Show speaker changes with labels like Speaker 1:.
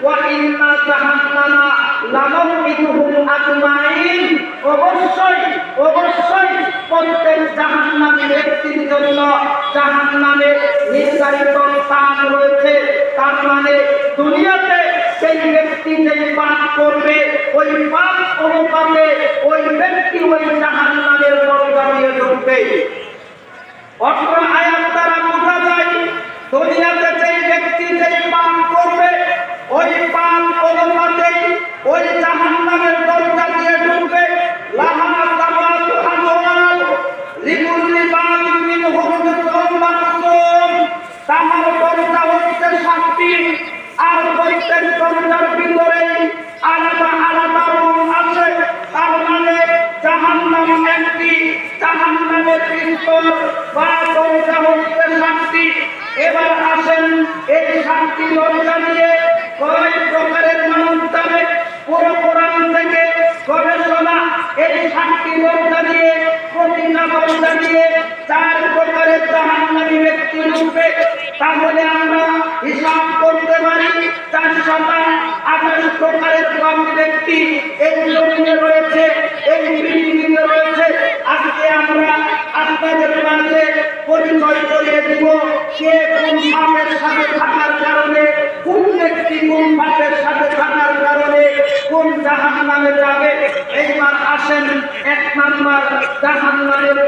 Speaker 1: ওয়া ইন্না জাহান্নামা লামাউইদুহুম আজমাইন। অবশ্যই প্রত্যেক জাহান্নামী ব্যক্তির জন্য জাহান্নামে নির্ধারিত স্থান রয়েছে। তার মানে দুনিয়াতে সেই ব্যক্তি যে পাপ করবে ওই পাপ অনুপাতে ওই ব্যক্তি ওই জাহান্নামের দরজা দিয়ে ঢুকবে। অত্র আয়াত দ্বারা বোঝা যায় দুনিয়াতে সেই ব্যক্তি যে পাপ করবে ওই পাপ অনুপাতে ওই জাহান্নামের দরজা দিয়ে ঢুকবে। লাহা সামাতু আবওয়াব লিকুল্লি বাবিন মিনহুম রিজকুন মাকসুম। তাহার দরজা হচ্ছে শাস্তি, আর প্রত্যেক দরজার ভিতরে আলাদা আলাদা রুম আছে। তার মানে জাহান্নাম একটি, জাহান্নামের স্তর বা দরজা হচ্ছে শাস্তি। এবার আসেন এই শাস্তি দরজা নিয়ে কয় প্রকারের মানুষ যাবে। পুরো কোরআন থেকে গবেষণা এই শাস্তি দরজা নিয়ে, প্রতিটা দরজা নিয়ে 4 প্রকারের জাহান্নামী ব্যক্তি ঢুকবে। তাহলে আমরা হিসাব করতে পারি 428 প্রকারের ব্যক্তি এই জমিনে রয়েছে, এই পৃথিবীতে রয়েছে। আজকে আমরা আপনাদের মাঝে পরিচয় করিয়ে দিব কে কোন পাপের সাথে থাকার কারণে, কোন ব্যক্তি কোন পাপের সাথে থাকার কারণে কোন জাহান্নামে যাবে। এইবার আসেন 1 নাম্বার জাহান্নামের